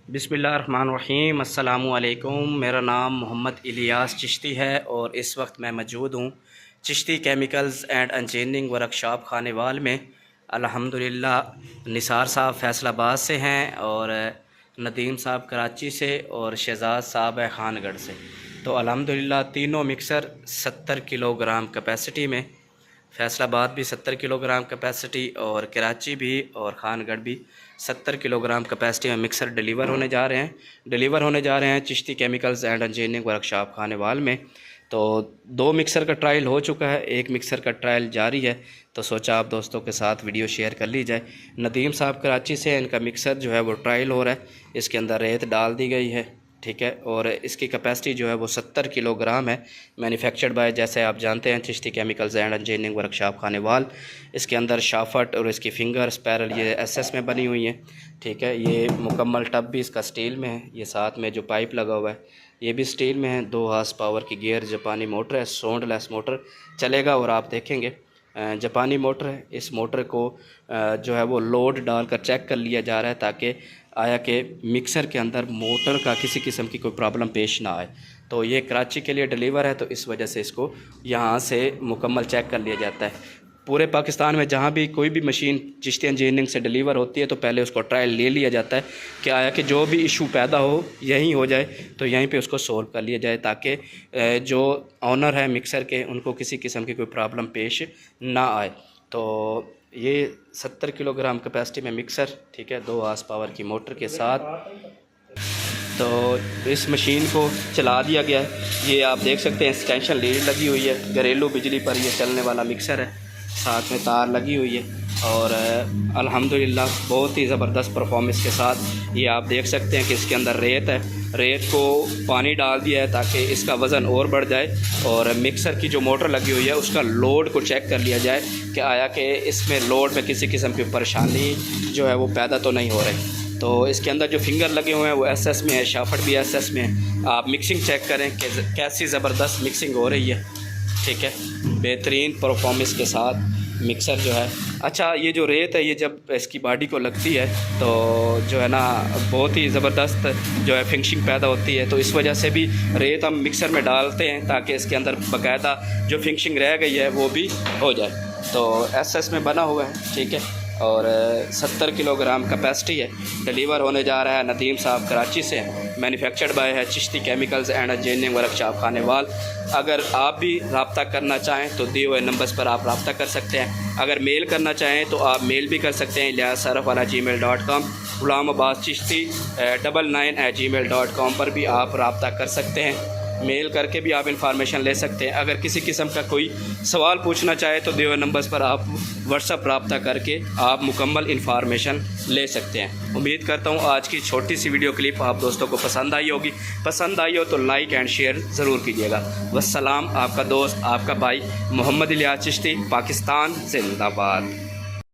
बिस्मिल्लाहिर्रहमानिर्रहीम। अस्सलामुअलैकुम। मेरा नाम मोहम्मद इलियास चिश्ती है और इस वक्त मैं मौजूद हूँ Chishti chemicals and engineering workshop Khanewal में। अल्हम्दुलिल्लाह निसार साहब फैसलाबाद से हैं और नदीम साहब कराची से और शहजाद साहब है खानगढ़ से। तो अल्हम्दुलिल्लाह तीनों मिक्सर 70 किलोग्राम कैपेसिटी में, फैसलाबाद भी 70 किलोग्राम कैपेसिटी और कराची भी और खानगढ़ भी 70 किलोग्राम कैपेसिटी में मिक्सर डिलीवर होने जा रहे हैं Chishti chemicals and engineering workshop Khanewal में। तो 2 मिक्सर का ट्रायल हो चुका है, 1 मिक्सर का ट्रायल जारी है। तो सोचा आप दोस्तों के साथ वीडियो शेयर कर ली जाए। नदीम साहब कराची से, इनका मिक्सर जो है वो ट्रायल हो रहा है, इसके अंदर रेत डाल दी गई है, ठीक है। और इसकी कैपेसिटी जो है वो 70 किलोग्राम है। मैन्युफैक्चर्ड बाय, जैसे आप जानते हैं, Chishti chemicals and engineering workshop Khanewal. इसके अंदर शाफट और इसकी फिंगर स्पैरल ये एसएस में बनी हुई हैं, ठीक है। ये मुकम्मल टब भी इसका स्टील में है। ये साथ में जो पाइप लगा हुआ है ये भी स्टील में है। 2 हॉर्स पावर की गियर जापानी मोटर है, साउंडलेस मोटर चलेगा। और आप देखेंगे जापानी मोटर है। इस मोटर को जो है वो लोड डालकर चेक कर लिया जा रहा है ताकि आया कि मिक्सर के अंदर मोटर का किसी किस्म की कोई प्रॉब्लम पेश ना आए। तो ये कराची के लिए डिलीवर है, तो इस वजह से इसको यहाँ से मुकम्मल चेक कर लिया जाता है। पूरे पाकिस्तान में जहाँ भी कोई भी मशीन चिश्ती इंजीनियरिंग से डिलीवर होती है तो पहले उसको ट्रायल ले लिया जाता है कि आया कि जो भी इशू पैदा हो यहीं हो जाए, तो यहीं पे उसको सोल्व कर लिया जाए ताकि जो ऑनर है मिक्सर के उनको किसी किस्म की कोई प्रॉब्लम पेश ना आए। तो ये 70 किलोग्राम कैपेसिटी में मिक्सर, ठीक है, 2 हॉर्स पावर की मोटर के साथ। तो इस मशीन को चला दिया गया है। ये आप देख सकते हैं एक्सटेंशन लीड लगी हुई है, घरेलू बिजली पर ये चलने वाला मिक्सर है, साथ में तार लगी हुई है। और अल्हम्दुलिल्लाह बहुत ही ज़बरदस्त परफॉर्मेंस के साथ ये आप देख सकते हैं कि इसके अंदर रेत है। रेत को पानी डाल दिया है ताकि इसका वज़न और बढ़ जाए और मिक्सर की जो मोटर लगी हुई है उसका लोड को चेक कर लिया जाए कि आया कि इसमें लोड में किसी किस्म की परेशानी जो है वो पैदा तो नहीं हो रही। तो इसके अंदर जो फिंगर लगे हुए हैं वो एसएस में है, शाफट भी एसएस में है। आप मिक्सिंग चेक करें कि कैसी ज़बरदस्त मिक्सिंग हो रही है, ठीक है, बेहतरीन परफॉर्मेंस के साथ मिक्सर जो है। अच्छा, ये जो रेत है ये जब इसकी बॉडी को लगती है तो जो है ना बहुत ही ज़बरदस्त जो है फिनिशिंग पैदा होती है। तो इस वजह से भी रेत हम मिक्सर में डालते हैं ताकि इसके अंदर बाकायदा जो फिनिशिंग रह गई है वो भी हो जाए। तो एसएस में बना हुआ है, ठीक है, और 70 किलोग्राम कैपेसिटी है। डिलीवर होने जा रहा है नदीम साहब कराची से। मैन्युफैक्चर्ड बाय है Chishti chemicals and engineering workshop Khanewal. अगर आप भी रब्ता करना चाहें तो दिए हुए नंबर्स पर आप रब्ता कर सकते हैं। अगर मेल करना चाहें तो आप मेल भी कर सकते हैं ilyasaraf@gmail.com, ghulamabazchisti 99@gmail.com पर भी आप रब्ता कर सकते हैं। मेल करके भी आप इंफॉर्मेशन ले सकते हैं। अगर किसी किस्म का कोई सवाल पूछना चाहे तो दिए हुए नंबर्स पर आप व्हाट्सअप रब्ता करके आप मुकम्मल इंफॉर्मेशन ले सकते हैं। उम्मीद करता हूँ आज की छोटी सी वीडियो क्लिप आप दोस्तों को पसंद आई होगी। पसंद आई हो तो लाइक एंड शेयर ज़रूर कीजिएगा। वस्सलाम, आपका दोस्त, आपका भाई मोहम्मद इलियास चिश्ती, पाकिस्तान जिंदाबाद।